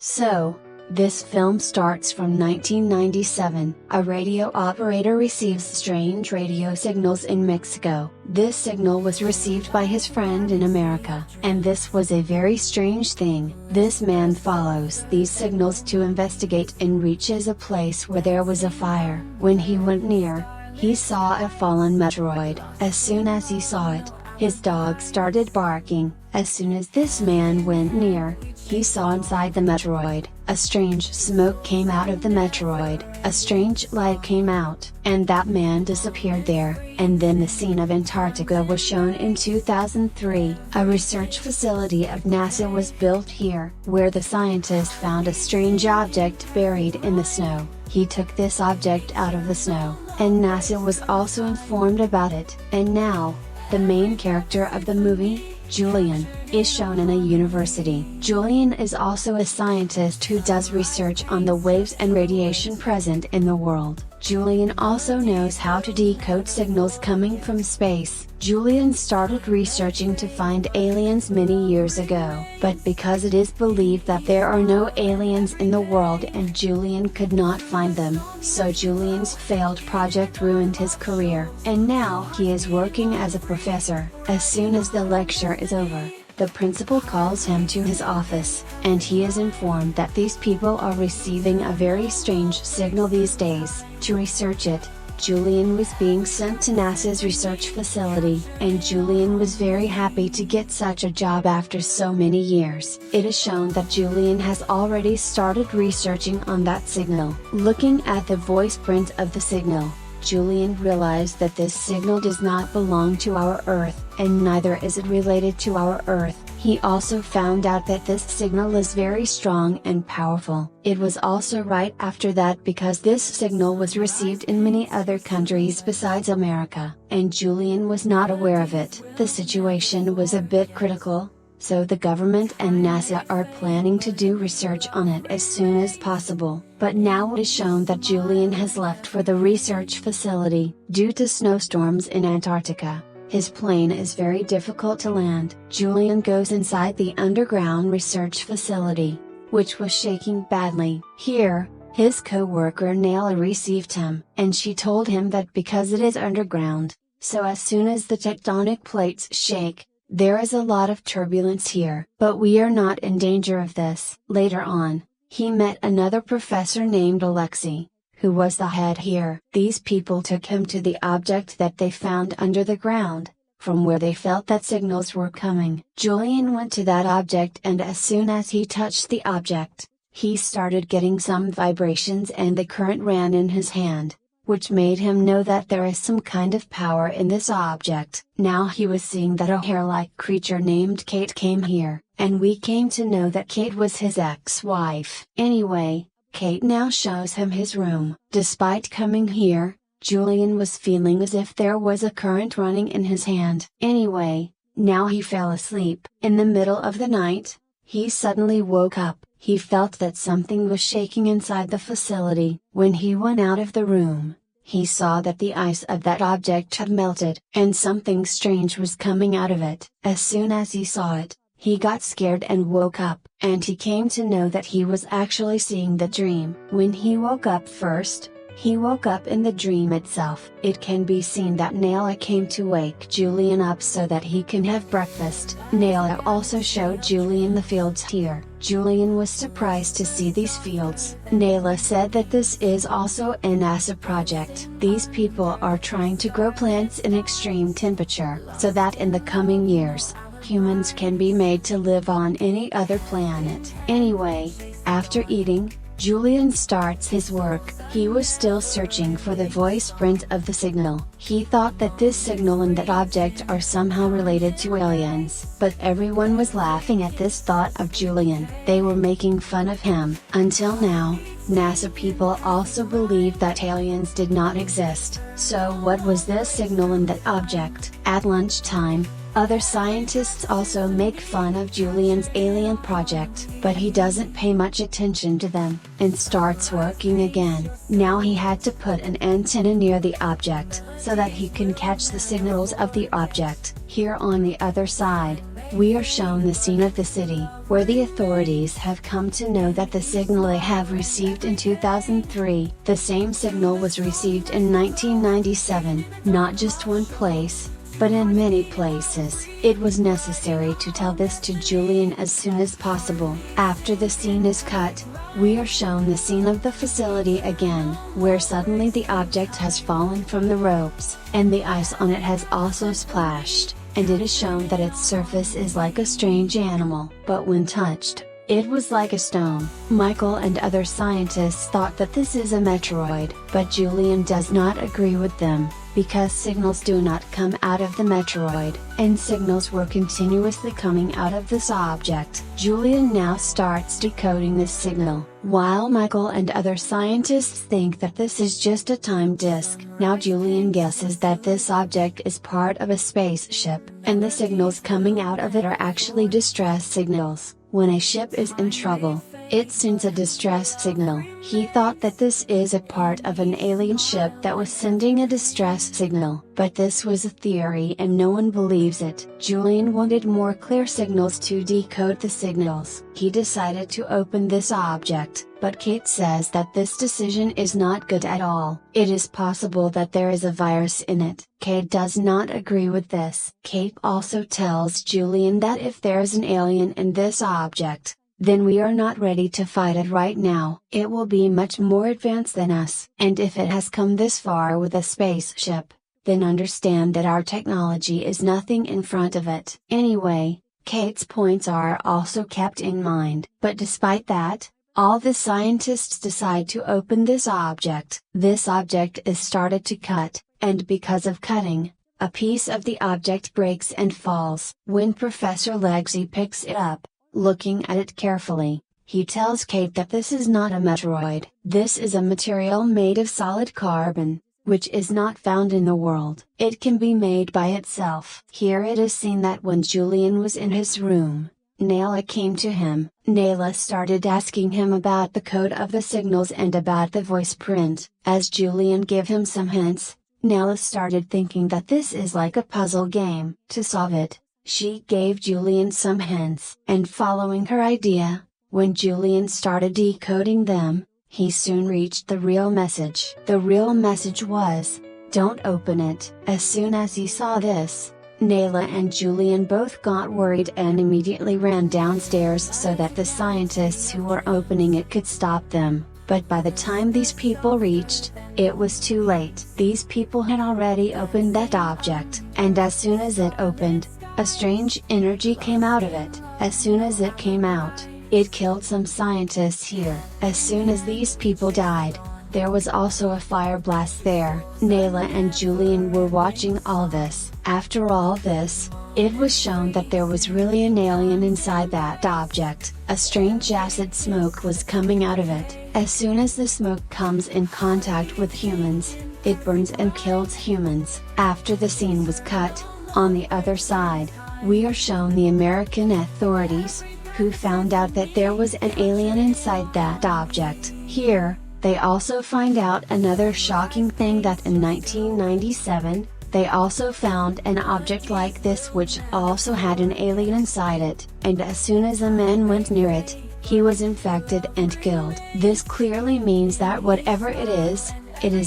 So, this film starts from 1997. A radio operator receives strange radio signals in Mexico. This signal was received by his friend in America, and this was a very strange thing. This man follows these signals to investigate and reaches a place where there was a fire. When he went near, he saw a fallen meteoroid. As soon as he saw it, his dog started barking. As soon as this man went near, he saw inside the meteoroid, a strange smoke came out of the meteoroid, a strange light came out, and that man disappeared there. And then the scene of Antarctica was shown in 2003. A research facility of NASA was built here, where the scientists found a strange object buried in the snow. He took this object out of the snow, and NASA was also informed about it. And now, the main character of the movie, Julian, is shown in a university. Julian is also a scientist who does research on the waves and radiation present in the world. Julian also knows how to decode signals coming from space. Julian started researching to find aliens many years ago, but because it is believed that there are no aliens in the world and Julian could not find them, so Julian's failed project ruined his career. And now he is working as a professor. As soon as the lecture is over, the principal calls him to his office, and he is informed that these people are receiving a very strange signal these days. To research it, Julian was being sent to NASA's research facility, and Julian was very happy to get such a job after so many years. It is shown that Julian has already started researching on that signal. Looking at the voice print of the signal, Julian realized that this signal does not belong to our Earth, and neither is it related to our Earth. He also found out that this signal is very strong and powerful. It was also right after that because this signal was received in many other countries besides America, and Julian was not aware of it. The situation was a bit critical, so the government and NASA are planning to do research on it as soon as possible. But now it is shown that Julian has left for the research facility. Due to snowstorms in Antarctica, his plane is very difficult to land. Julian goes inside the underground research facility, which was shaking badly. Here, his co-worker Nayla received him, and she told him that because it is underground, so as soon as the tectonic plates shake, there is a lot of turbulence here. But we are not in danger of this. Later on, he met another professor named Alexei, who was the head here. These people took him to the object that they found under the ground, from where they felt that signals were coming. Julian went to that object, and as soon as he touched the object, he started getting some vibrations and the current ran in his hand, which made him know that there is some kind of power in this object. Now he was seeing that a hair-like creature named Kate came here, and we came to know that Kate was his ex-wife. Anyway, Kate now shows him his room. Despite coming here, Julian was feeling as if there was a current running in his hand. Anyway, now he fell asleep. In the middle of the night, he suddenly woke up. He felt that something was shaking inside the facility. When he went out of the room, he saw that the ice of that object had melted, and something strange was coming out of it. As soon as he saw it, he got scared and woke up, and he came to know that he was actually seeing the dream. When he woke up first, he woke up in the dream itself. It can be seen that Nayla came to wake Julian up so that he can have breakfast. Nayla also showed Julian the fields here. Julian was surprised to see these fields. Nayla said that this is also a NASA project. These people are trying to grow plants in extreme temperature, so that in the coming years, humans can be made to live on any other planet. Anyway, after eating, Julian starts his work. He was still searching for the voice print of the signal. He thought that this signal and that object are somehow related to aliens. But everyone was laughing at this thought of Julian. They were making fun of him. Until now, NASA people also believe that aliens did not exist. So what was this signal and that object? At lunchtime, other scientists also make fun of Julian's alien project, but he doesn't pay much attention to them, and starts working again. Now he had to put an antenna near the object, so that he can catch the signals of the object. Here on the other side, we are shown the scene of the city, where the authorities have come to know that the signal they have received in 2003, the same signal was received in 1997, not just one place, but in many places. It was necessary to tell this to Julian as soon as possible. After the scene is cut, we are shown the scene of the facility again, where suddenly the object has fallen from the ropes, and the ice on it has also splashed, and it is shown that its surface is like a strange animal, but when touched, it was like a stone. Michael and other scientists thought that this is a meteoroid, but Julian does not agree with them, because signals do not come out of the meteoroid, and signals were continuously coming out of this object. Julian now starts decoding this signal, while Michael and other scientists think that this is just a time disk. Now Julian guesses that this object is part of a spaceship, and the signals coming out of it are actually distress signals. When a ship is in trouble, it sends a distress signal. He thought that this is a part of an alien ship that was sending a distress signal, but this was a theory and no one believes it. Julian wanted more clear signals to decode the signals. He decided to open this object, but Kate says that this decision is not good at all. It is possible that there is a virus in it. Kate does not agree with this. Kate also tells Julian that if there is an alien in this object, then we are not ready to fight it right now. It will be much more advanced than us. And if it has come this far with a spaceship, then understand that our technology is nothing in front of it. Anyway, Kate's points are also kept in mind. But despite that, all the scientists decide to open this object. This object is started to cut, and because of cutting, a piece of the object breaks and falls. When Professor Legsy picks it up, looking at it carefully, he tells Kate that this is not a meteoroid. This is a material made of solid carbon, which is not found in the world. It can be made by itself. Here it is seen that when Julian was in his room, Nayla came to him. Nayla started asking him about the code of the signals and about the voice print. As Julian gave him some hints, Nayla started thinking that this is like a puzzle game. To solve it, she gave Julian some hints. And following her idea, when Julian started decoding them, he soon reached the real message. The real message was, "Don't open it." As soon as he saw this, Nayla and Julian both got worried and immediately ran downstairs so that the scientists who were opening it could stop them. But by the time these people reached, it was too late. These people had already opened that object, and as soon as it opened, a strange energy came out of it. As soon as it came out, it killed some scientists here. As soon as these people died, there was also a fire blast there. Nayla and Julian were watching all this. After all this, it was shown that there was really an alien inside that object. A strange acid smoke was coming out of it. As soon as the smoke comes in contact with humans, it burns and kills humans. After the scene was cut, on the other side, we are shown the American authorities, who found out that there was an alien inside that object. Here, they also find out another shocking thing, that in 1997, they also found an object like this which also had an alien inside it, and as soon as a man went near it, he was infected and killed. This clearly means that whatever it is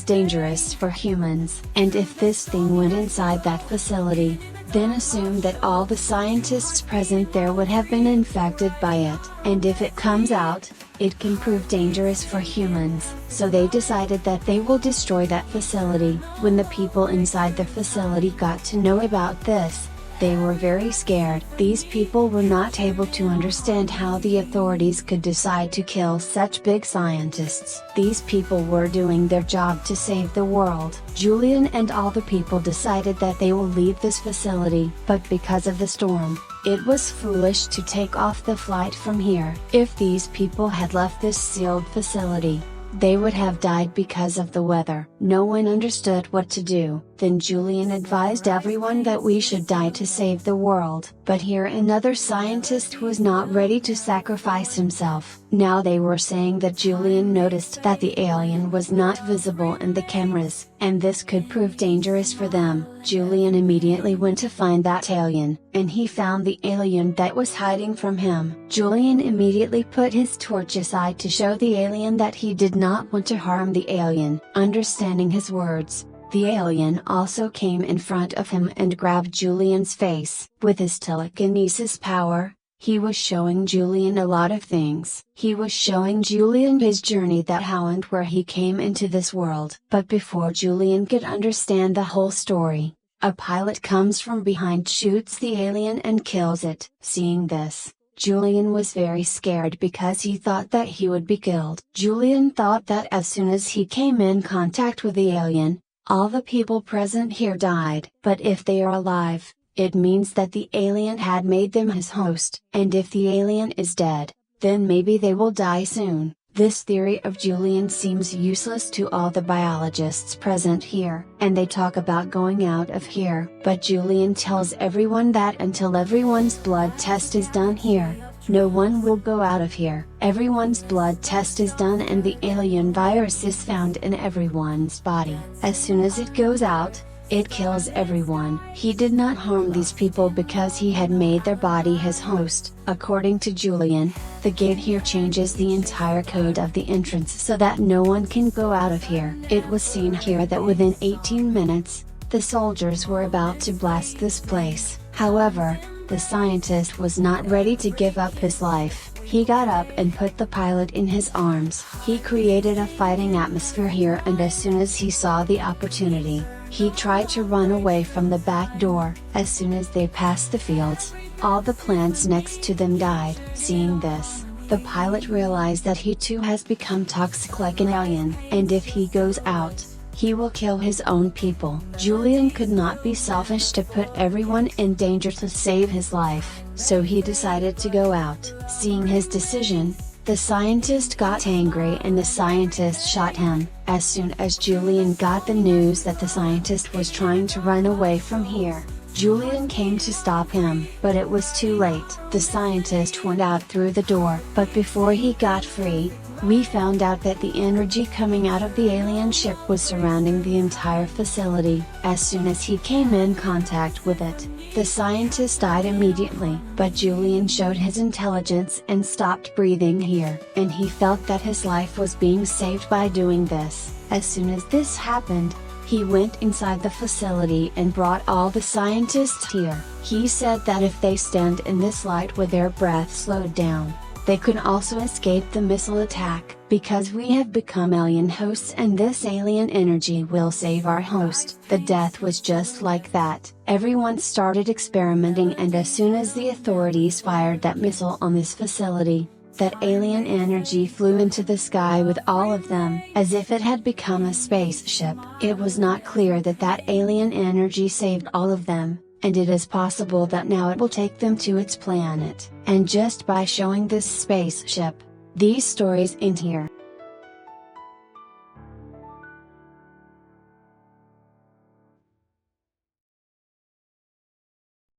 dangerous for humans. And if this thing went inside that facility, then assume that all the scientists present there would have been infected by it. And if it comes out, it can prove dangerous for humans. So they decided that they will destroy that facility. When the people inside the facility got to know about this, they were very scared. These people were not able to understand how the authorities could decide to kill such big scientists. These people were doing their job to save the world. Julian and all the people decided that they will leave this facility, but because of the storm, it was foolish to take off the flight from here. If these people had left this sealed facility, they would have died because of the weather. No one understood what to do. Then Julian advised everyone that we should die to save the world. But here another scientist was not ready to sacrifice himself. Now they were saying that Julian noticed that the alien was not visible in the cameras, and this could prove dangerous for them. Julian immediately went to find that alien, and he found the alien that was hiding from him. Julian immediately put his torch aside to show the alien that he did not want to harm the alien. Understanding his words, the alien also came in front of him and grabbed Julian's face. With his telekinesis power, he was showing Julian a lot of things. He was showing Julian his journey, that how and where he came into this world. But before Julian could understand the whole story, a pilot comes from behind, shoots the alien and kills it. Seeing this, Julian was very scared because he thought that he would be killed. Julian thought that as soon as he came in contact with the alien, all the people present here died. But if they are alive, it means that the alien had made them his host. And if the alien is dead, then maybe they will die soon. This theory of Julian seems useless to all the biologists present here, and they talk about going out of here. But Julian tells everyone that until everyone's blood test is done here, no one will go out of here. Everyone's blood test is done and the alien virus is found in everyone's body. As soon as it goes out, it kills everyone. He did not harm these people because he had made their body his host. According to Julian, the gate here changes the entire code of the entrance so that no one can go out of here. It was seen here that within 18 minutes, the soldiers were about to blast this place. However, the scientist was not ready to give up his life. He got up and put the pilot in his arms. He created a fighting atmosphere here, and as soon as he saw the opportunity, he tried to run away from the back door. As soon as they passed the fields, all the plants next to them died. Seeing this, the pilot realized that he too has become toxic like an alien, and if he goes out, he will kill his own people. Julian could not be selfish to put everyone in danger to save his life, so he decided to go out. Seeing his decision, the scientist got angry and the scientist shot him. As soon as Julian got the news that the scientist was trying to run away from here, Julian came to stop him, but it was too late. The scientist went out through the door, but before he got free, we found out that the energy coming out of the alien ship was surrounding the entire facility. As soon as he came in contact with it, the scientist died immediately. But Julian showed his intelligence and stopped breathing here, and he felt that his life was being saved by doing this. As soon as this happened, he went inside the facility and brought all the scientists here. He said that if they stand in this light with their breath slowed down, they could also escape the missile attack. Because we have become alien hosts and this alien energy will save our host. The death was just like that. Everyone started experimenting, and as soon as the authorities fired that missile on this facility, that alien energy flew into the sky with all of them, as if it had become a spaceship. It was not clear that that alien energy saved all of them, and it is possible that now it will take them to its planet. And just by showing this spaceship, these stories end here.